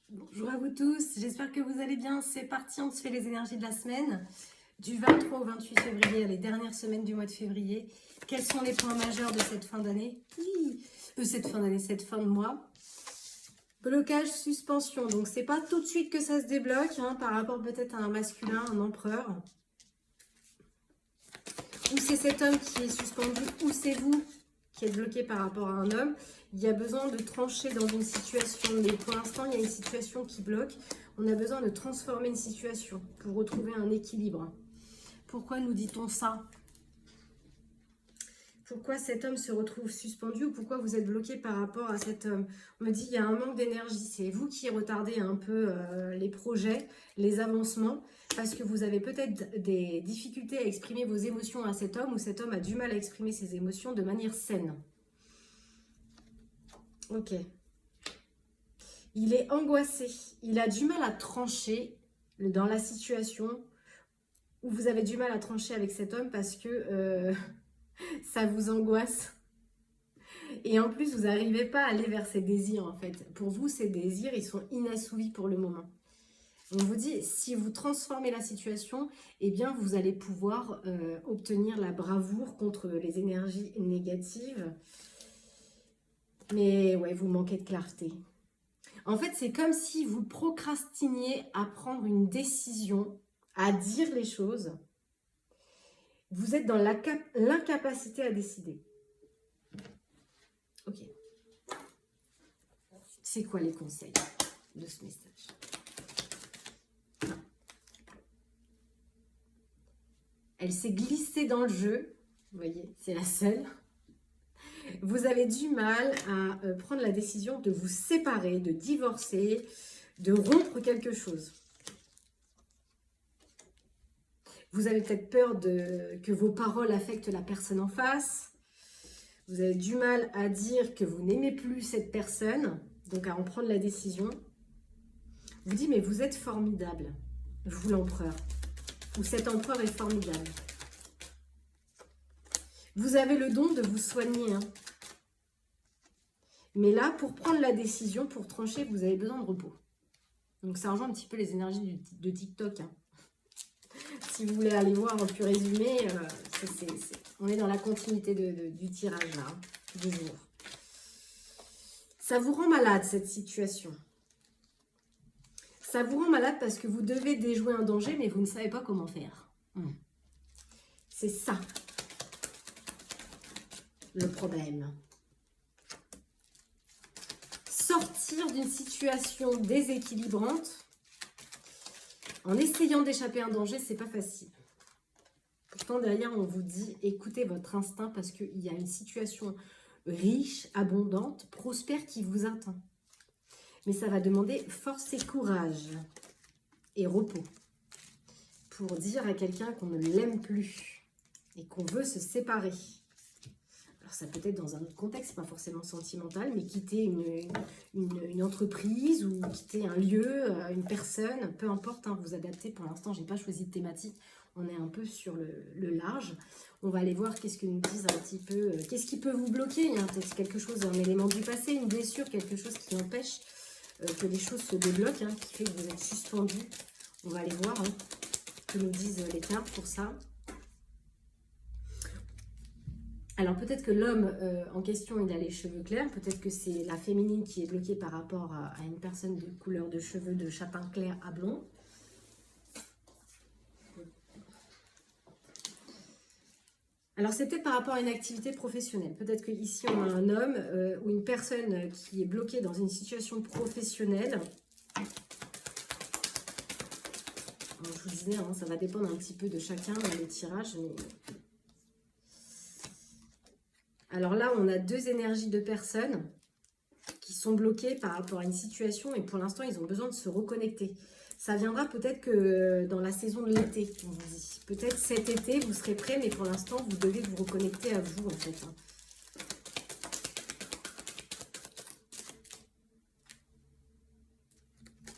Bonjour à vous tous, j'espère que vous allez bien. C'est parti, on se fait les énergies de la semaine. Du 23 au 28 février, les dernières semaines du mois de février. Quels sont les points majeurs de cette fin d'année? Cette fin de mois. Blocage, suspension. Donc, c'est pas tout de suite que ça se débloque, hein, par rapport peut-être à un masculin, un empereur. Ou c'est cet homme qui est suspendu, ou c'est vous qui êtes bloqué par rapport à un homme. Il y a besoin de trancher dans une situation. Mais pour l'instant, il y a une situation qui bloque. On a besoin de transformer une situation pour retrouver un équilibre. Pourquoi nous dit-on ça? Pourquoi cet homme se retrouve suspendu ou pourquoi vous êtes bloqué par rapport à cet homme? On me dit qu'il y a un manque d'énergie. C'est vous qui retardez un peu les projets, les avancements, parce que vous avez peut-être des difficultés à exprimer vos émotions à cet homme ou cet homme a du mal à exprimer ses émotions de manière saine. Ok. Il est angoissé. Il a du mal à trancher dans la situation où vous avez du mal à trancher avec cet homme parce que ça vous angoisse. Et en plus, vous n'arrivez pas à aller vers ces désirs, en fait. Pour vous, ces désirs, ils sont inassouvis pour le moment. On vous dit, si vous transformez la situation, eh bien, vous allez pouvoir obtenir la bravoure contre les énergies négatives. Mais ouais, vous manquez de clarté. En fait, c'est comme si vous procrastiniez à prendre une décision, à dire les choses. Vous êtes dans l'incapacité à décider. Ok. C'est quoi les conseils de ce message? Elle s'est glissée dans le jeu. Vous voyez, c'est la seule. Vous avez du mal à prendre la décision de vous séparer, de divorcer, de rompre quelque chose. Vous avez peut-être peur que vos paroles affectent la personne en face. Vous avez du mal à dire que vous n'aimez plus cette personne, donc à en prendre la décision. Vous dites, mais vous êtes formidable, vous l'empereur, ou cet empereur est formidable. Vous avez le don de vous soigner. Hein. Mais là, pour prendre la décision, pour trancher, vous avez besoin de repos. Donc ça rejoint un petit peu les énergies de TikTok. Hein. Si vous voulez aller voir un plus résumé, on est dans la continuité du tirage là, hein, du jour. Ça vous rend malade cette situation. Ça vous rend malade parce que vous devez déjouer un danger, mais vous ne savez pas comment faire. C'est ça le problème. Sortir d'une situation déséquilibrante en essayant d'échapper à un danger, c'est pas facile. Pourtant, derrière, on vous dit, écoutez votre instinct parce qu'il y a une situation riche, abondante, prospère qui vous attend. Mais ça va demander force et courage et repos pour dire à quelqu'un qu'on ne l'aime plus et qu'on veut se séparer. Alors ça peut être dans un autre contexte, pas forcément sentimental, mais quitter une entreprise ou quitter un lieu, une personne, peu importe, hein, vous adaptez. Pour l'instant, je n'ai pas choisi de thématique, on est un peu sur le large. On va aller voir qu'est-ce que nous disent un petit peu, qu'est-ce qui peut vous bloquer. Il y a peut-être quelque chose, un élément du passé, une blessure, quelque chose qui empêche que les choses se débloquent, hein, qui fait que vous êtes suspendu. On va aller voir hein, que nous disent les cartes pour ça. Alors peut-être que l'homme en question, il a les cheveux clairs. Peut-être que c'est la féminine qui est bloquée par rapport à une personne de couleur de cheveux de chapin clair à blond. Alors c'est peut-être par rapport à une activité professionnelle. Peut-être qu'ici on a un homme ou une personne qui est bloquée dans une situation professionnelle. Alors, je vous disais, hein, ça va dépendre un petit peu de chacun dans les tirages. Mais... Alors là, on a deux énergies de personnes qui sont bloquées par rapport à une situation et pour l'instant, ils ont besoin de se reconnecter. Ça viendra peut-être que dans la saison de l'été, on vous dit. Peut-être cet été, vous serez prêt, mais pour l'instant, vous devez vous reconnecter à vous, en fait.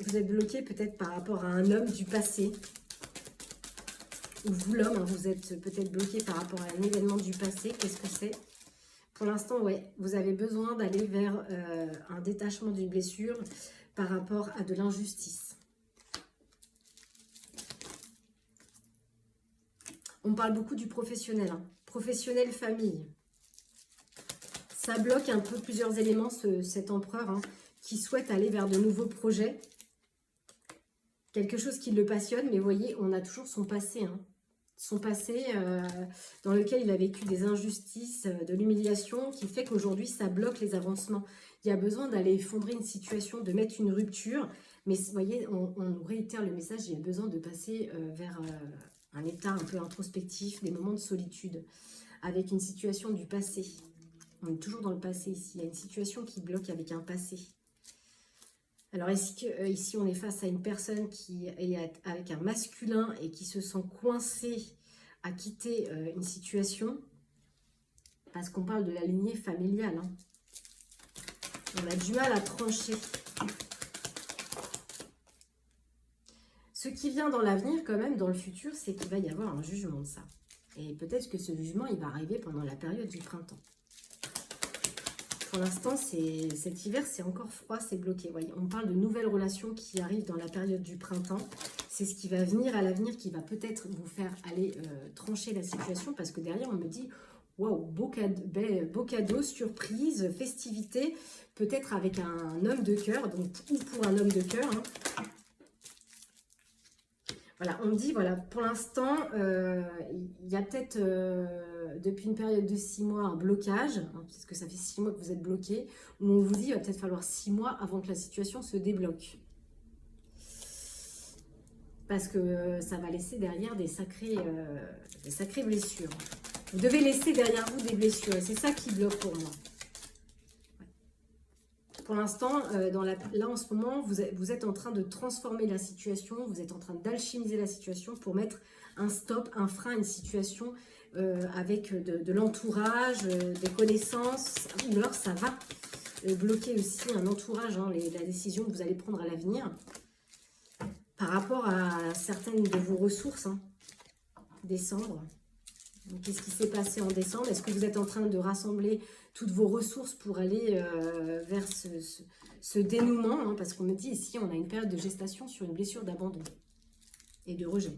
Vous êtes bloqué peut-être par rapport à un homme du passé. Ou vous, l'homme, hein, vous êtes peut-être bloqué par rapport à un événement du passé. Qu'est-ce que c'est ? Pour l'instant, ouais, vous avez besoin d'aller vers un détachement d'une blessure par rapport à de l'injustice. On parle beaucoup du professionnel, hein. Professionnel, famille. Ça bloque un peu plusieurs éléments, cet empereur, hein, qui souhaite aller vers de nouveaux projets. Quelque chose qui le passionne, mais vous voyez, on a toujours son passé, hein. Son passé dans lequel il a vécu des injustices, de l'humiliation, qui fait qu'aujourd'hui, ça bloque les avancements. Il y a besoin d'aller effondrer une situation, de mettre une rupture. Mais vous voyez, on nous réitère le message, il y a besoin de passer vers un état un peu introspectif, des moments de solitude, avec une situation du passé. On est toujours dans le passé ici. Il y a une situation qui bloque avec un passé. Alors, est-ce que ici, on est face à une personne qui est avec un masculin et qui se sent coincé à quitter une situation? Parce qu'on parle de la lignée familiale, hein. On a du mal à trancher. Ce qui vient dans l'avenir, quand même, dans le futur, c'est qu'il va y avoir un jugement de ça. Et peut-être que ce jugement, il va arriver pendant la période du printemps. Pour l'instant, cet hiver, c'est encore froid, c'est bloqué. Voyez, on parle de nouvelles relations qui arrivent dans la période du printemps. C'est ce qui va venir à l'avenir, qui va peut-être vous faire aller trancher la situation. Parce que derrière, on me dit, waouh, beau cadeau, surprise, festivité. Peut-être avec un homme de cœur, donc ou pour un homme de cœur, hein. Voilà, on me dit, voilà, pour l'instant, il y a peut-être, depuis une période de 6 mois, un blocage, hein, parce que ça fait 6 mois que vous êtes bloqué, où on vous dit, il va peut-être falloir 6 mois avant que la situation se débloque. Parce que ça va laisser derrière des sacrées blessures. Vous devez laisser derrière vous des blessures, et c'est ça qui bloque pour moi. Pour l'instant, là en ce moment, vous êtes en train de transformer la situation, vous êtes en train d'alchimiser la situation pour mettre un stop, un frein à une situation avec de l'entourage, des connaissances, ou alors ça va bloquer aussi un entourage, hein, la décision que vous allez prendre à l'avenir par rapport à certaines de vos ressources, hein. Décembre. Qu'est-ce qui s'est passé en décembre? Est-ce que vous êtes en train de rassembler toutes vos ressources pour aller vers ce dénouement, hein? Parce qu'on me dit ici, on a une période de gestation sur une blessure d'abandon et de rejet.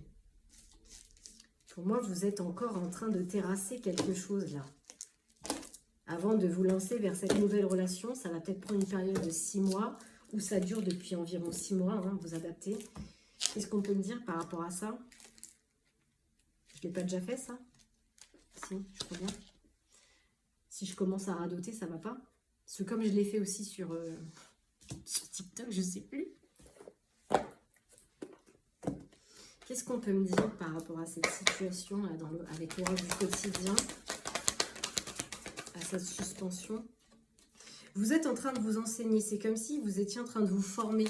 Pour moi, vous êtes encore en train de terrasser quelque chose là. Avant de vous lancer vers cette nouvelle relation, ça va peut-être prendre une période de 6 mois, ou ça dure depuis environ 6 mois, hein, vous adaptez. Qu'est-ce qu'on peut me dire par rapport à ça? Je ne l'ai pas déjà fait ça? Si, je crois bien. Si je commence à radoter, ça va pas. Parce que comme je l'ai fait aussi sur TikTok, je sais plus. Qu'est-ce qu'on peut me dire par rapport à cette situation là, avec l'orage du quotidien, à cette suspension? Vous êtes en train de vous enseigner. C'est comme si vous étiez en train de vous former.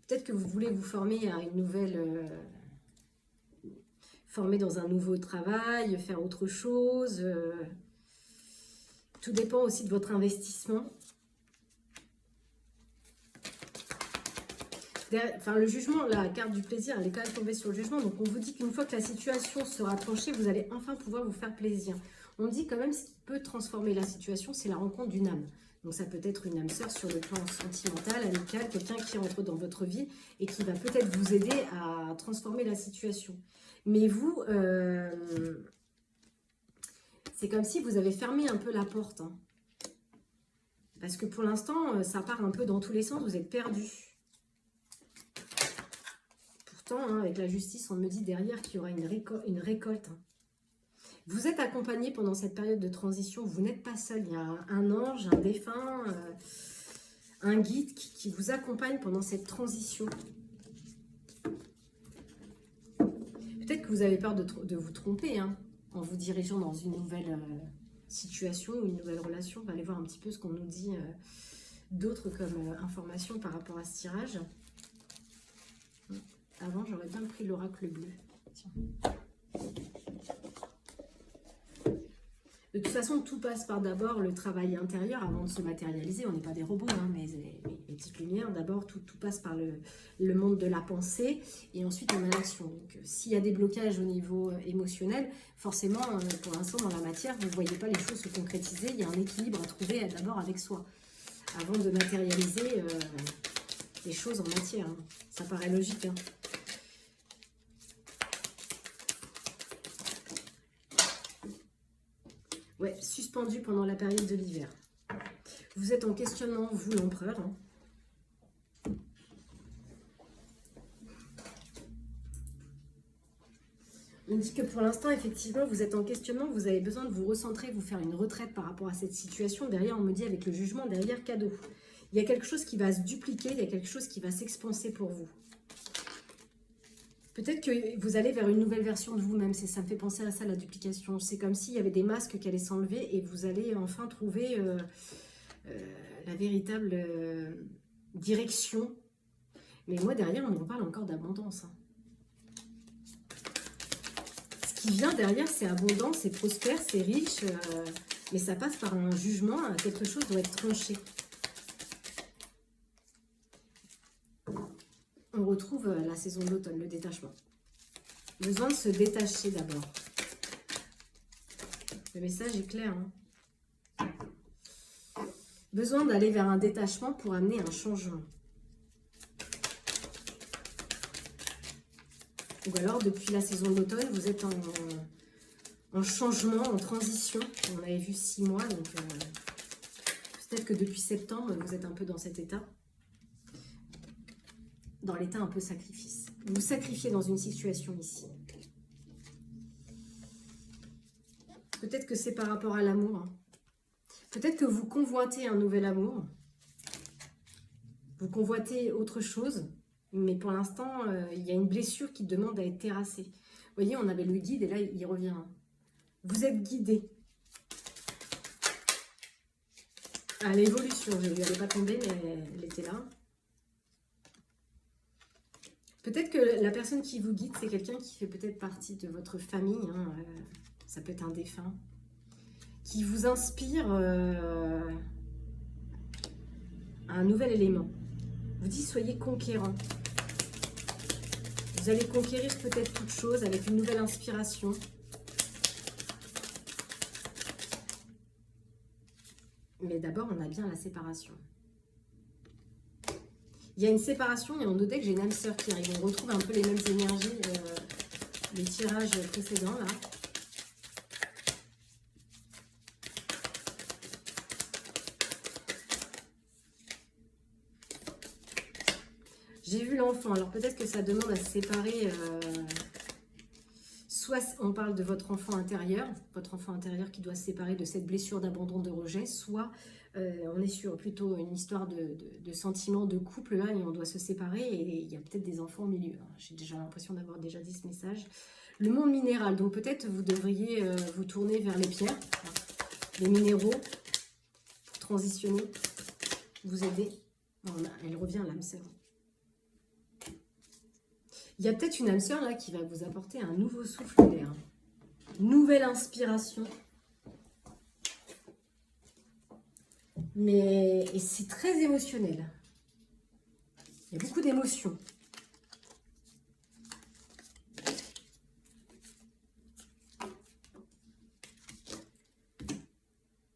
Peut-être que vous voulez vous former à une nouvelle... former dans un nouveau travail, faire autre chose. Tout dépend aussi de votre investissement. Enfin, le jugement, la carte du plaisir, elle est quand même tombée sur le jugement. Donc, on vous dit qu'une fois que la situation sera tranchée, vous allez enfin pouvoir vous faire plaisir. On dit quand même ce qui peut transformer la situation, c'est la rencontre d'une âme. Donc, ça peut être une âme sœur sur le plan sentimental, amical, quelqu'un qui entre dans votre vie et qui va peut-être vous aider à transformer la situation. Mais vous, c'est comme si vous avez fermé un peu la porte, hein. Parce que pour l'instant, ça part un peu dans tous les sens, vous êtes perdu. Pourtant, hein, avec la justice, on me dit derrière qu'il y aura une récolte, hein. Vous êtes accompagné pendant cette période de transition, vous n'êtes pas seul. Il y a un ange, un défunt, un guide qui vous accompagne pendant cette transition. Peut-être que vous avez peur de vous tromper, hein, en vous dirigeant dans une nouvelle situation ou une nouvelle relation. On va aller voir un petit peu ce qu'on nous dit d'autres comme information par rapport à ce tirage. Avant, j'aurais bien pris l'oracle bleu. Tiens. De toute façon, tout passe par d'abord le travail intérieur avant de se matérialiser. On n'est pas des robots, hein, mais les petites lumières, d'abord, tout passe par le monde de la pensée et ensuite on a l'action. Donc, s'il y a des blocages au niveau émotionnel, forcément, pour l'instant, dans la matière, vous ne voyez pas les choses se concrétiser. Il y a un équilibre à trouver d'abord avec soi avant de matérialiser les choses en matière. Hein. Ça paraît logique, hein. Ouais, suspendu pendant la période de l'hiver. Vous êtes en questionnement, vous l'empereur. Hein. On dit que pour l'instant, effectivement, vous êtes en questionnement, vous avez besoin de vous recentrer, vous faire une retraite par rapport à cette situation. Derrière, on me dit avec le jugement, derrière, cadeau. Il y a quelque chose qui va se dupliquer, il y a quelque chose qui va s'expanser pour vous. Peut-être que vous allez vers une nouvelle version de vous-même. Ça me fait penser à ça, la duplication. C'est comme s'il y avait des masques qui allaient s'enlever et vous allez enfin trouver la véritable direction. Mais moi, derrière, on me reparle encore d'abondance. Hein. Ce qui vient derrière, c'est abondant, c'est prospère, c'est riche. Mais ça passe par un jugement. Quelque chose doit être tranché. On retrouve la saison de l'automne, le détachement. Besoin de se détacher d'abord. Le message est clair. Hein. Besoin d'aller vers un détachement pour amener un changement. Ou alors, depuis la saison de l'automne, vous êtes en changement, en transition. On avait vu 6 mois, donc peut-être que depuis septembre, vous êtes un peu dans cet état. Dans l'état un peu sacrifice. Vous vous sacrifiez dans une situation ici. Peut-être que c'est par rapport à l'amour. Hein. Peut-être que vous convoitez un nouvel amour. Vous convoitez autre chose. Mais pour l'instant, il y a une blessure qui demande à être terrassée. Vous voyez, on avait le guide et là, il revient. Vous êtes guidé. À l'évolution, je ne lui avais pas tombé, mais elle était là. Peut-être que la personne qui vous guide, c'est quelqu'un qui fait peut-être partie de votre famille. Hein, ça peut être un défunt. Qui vous inspire un nouvel élément. Vous dites, soyez conquérant. Vous allez conquérir peut-être toute chose avec une nouvelle inspiration. Mais d'abord, on a bien la séparation. Il y a une séparation et en deck, j'ai une âme sœur qui arrive. On retrouve un peu les mêmes énergies, les tirages précédents là. J'ai vu l'enfant. Alors peut-être que ça demande à se séparer. Soit on parle de votre enfant intérieur qui doit se séparer de cette blessure d'abandon, de rejet, soit on est sur plutôt une histoire de sentiments de couple là et on doit se séparer et il y a peut-être des enfants au milieu. J'ai déjà l'impression d'avoir déjà dit ce message. Le monde minéral, donc peut-être vous devriez vous tourner vers les pierres, les minéraux, pour transitionner, vous aider. Non, elle revient l'âme sœur. Il y a peut-être une âme sœur là qui va vous apporter un nouveau souffle d'air, nouvelle inspiration. Mais c'est très émotionnel. Il y a beaucoup d'émotions.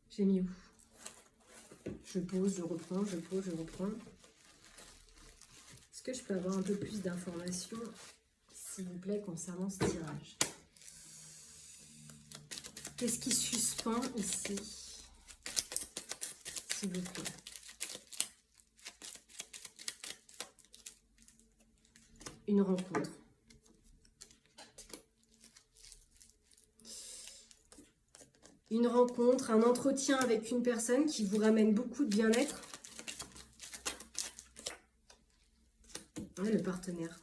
J'ai mis où? Je pose, je reprends, je pose, je reprends. Est-ce que je peux avoir un peu plus d'informations, s'il vous plaît, concernant ce tirage? Qu'est-ce qui suspend ici? S'il vous plaît. Une rencontre. Une rencontre, un entretien avec une personne qui vous ramène beaucoup de bien-être. Ouais, le partenaire.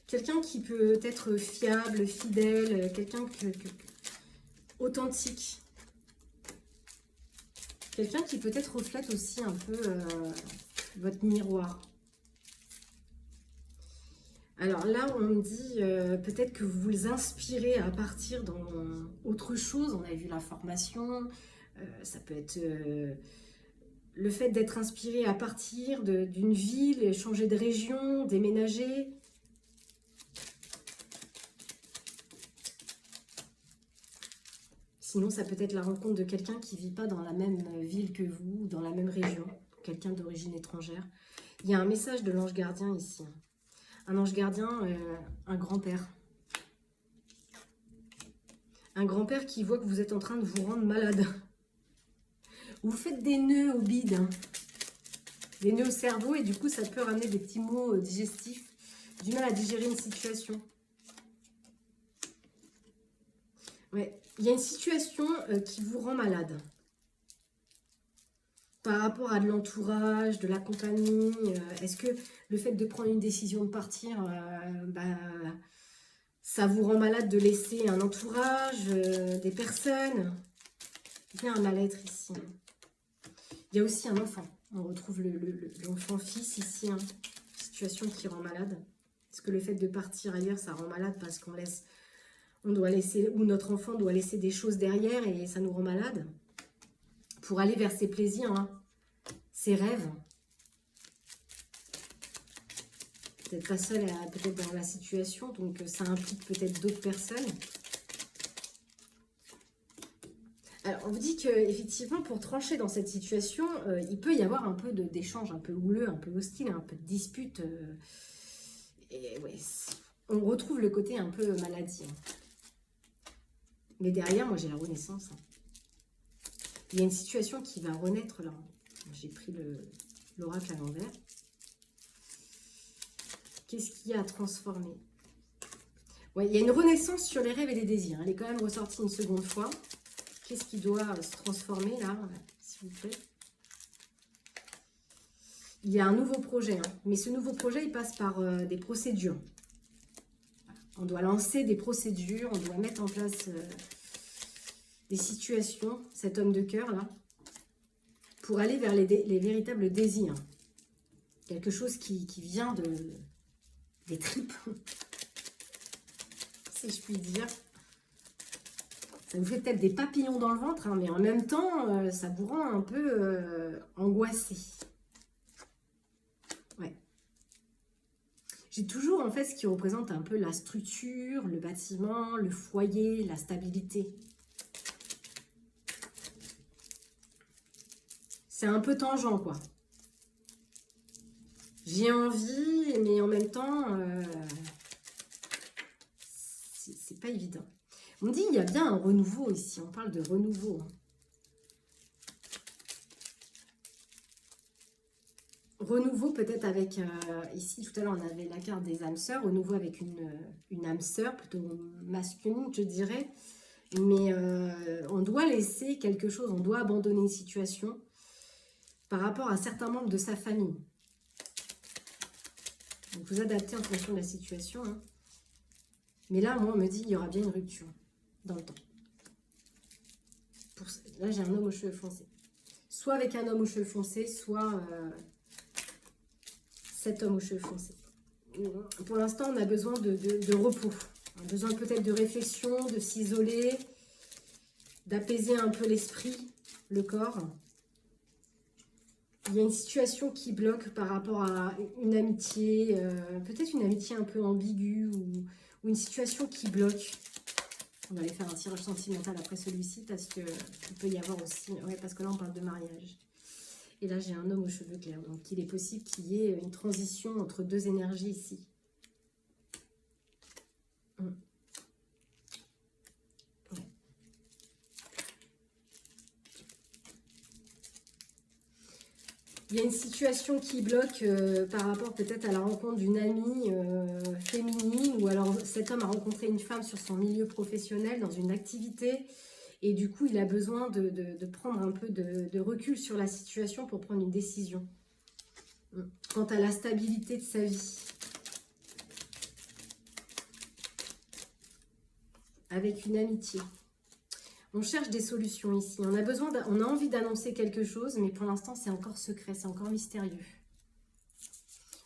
Quelqu'un qui peut être fiable, fidèle, quelqu'un authentique. Quelqu'un qui peut-être reflète aussi un peu votre miroir. Alors là, on me dit peut-être que vous vous inspirez à partir dans autre chose. On a vu la formation, ça peut être le fait d'être inspiré à partir d'une ville, changer de région, déménager. Sinon, ça peut être la rencontre de quelqu'un qui ne vit pas dans la même ville que vous, dans la même région, quelqu'un d'origine étrangère. Il y a un message de l'ange gardien ici. Un ange gardien, un grand-père. Un grand-père qui voit que vous êtes en train de vous rendre malade. Vous faites des nœuds au bide, hein. Des nœuds au cerveau, et du coup, ça peut ramener des petits maux digestifs, du mal à digérer une situation. Ouais. Il y a une situation qui vous rend malade. Par rapport à de l'entourage, de la compagnie, est-ce que le fait de prendre une décision de partir, ça vous rend malade de laisser un entourage, des personnes? Il y a un mal-être ici. Il y a aussi un enfant. On retrouve l'enfant-fils ici. Hein. Situation qui rend malade. Est-ce que le fait de partir ailleurs, ça rend malade parce on doit laisser, ou notre enfant doit laisser des choses derrière et ça nous rend malade? Pour aller vers ses plaisirs, hein, ses rêves. Peut-être pas seul, peut-être dans la situation, donc ça implique peut-être d'autres personnes. Alors, on vous dit qu'effectivement, pour trancher dans cette situation, il peut y avoir un peu d'échange, un peu houleux, un peu hostile, un peu de dispute. Et ouais, on retrouve le côté un peu maladie. Hein. Mais derrière, moi, j'ai la renaissance. Hein. Il y a une situation qui va renaître là. J'ai pris l'oracle à l'envers. Qu'est-ce qu'il y a à transformer? Ouais, il y a une renaissance sur les rêves et les désirs. Elle est quand même ressortie une seconde fois. Qu'est-ce qui doit se transformer là, s'il vous plaît? Il y a un nouveau projet. Hein. Mais ce nouveau projet, il passe par des procédures. On doit lancer des procédures. On doit mettre en place des situations, cet homme de cœur là, pour aller vers les véritables désirs. Quelque chose qui vient des tripes, si je puis dire. Ça vous fait peut-être des papillons dans le ventre, hein, mais en même temps, ça vous rend un peu angoissé. Ouais. J'ai toujours, en fait, ce qui représente un peu la structure, le bâtiment, le foyer, la stabilité. C'est un peu tangent, quoi. J'ai envie, mais en même temps, c'est pas évident. On me dit il y a bien un renouveau ici. On parle de renouveau. Renouveau peut-être avec, ici tout à l'heure on avait la carte des âmes sœurs. Renouveau avec une âme sœur, plutôt masculine je dirais. Mais on doit laisser quelque chose, on doit abandonner une situation par rapport à certains membres de sa famille. Donc vous adaptez en fonction de la situation. Hein. Mais là, moi, on me dit qu'il y aura bien une rupture dans le temps. Là, j'ai un homme aux cheveux foncés. Soit avec un homme aux cheveux foncés, soit cet homme aux cheveux foncés. Pour l'instant, on a besoin de repos. On a besoin peut-être de réflexion, de s'isoler, d'apaiser un peu l'esprit, le corps. Il y a une situation qui bloque par rapport à une amitié, peut-être une amitié un peu ambiguë ou une situation qui bloque. On va aller faire un tirage sentimental après celui-ci parce qu'il peut y avoir aussi... Ouais, parce que là, on parle de mariage. Et là, j'ai un homme aux cheveux clairs. Donc, il est possible qu'il y ait une transition entre deux énergies ici. Il y a une situation qui bloque par rapport peut-être à la rencontre d'une amie féminine, ou alors cet homme a rencontré une femme sur son milieu professionnel, dans une activité, et du coup il a besoin de prendre un peu de recul sur la situation pour prendre une décision quant à la stabilité de sa vie. Avec une amitié. On cherche des solutions ici. On a envie d'annoncer quelque chose, mais pour l'instant, c'est encore secret, c'est encore mystérieux.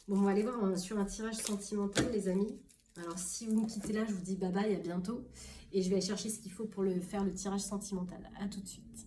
Bon, on va aller voir sur un tirage sentimental, les amis. Alors, si vous me quittez là, je vous dis bye bye, à bientôt. Et je vais aller chercher ce qu'il faut pour faire le tirage sentimental. À tout de suite.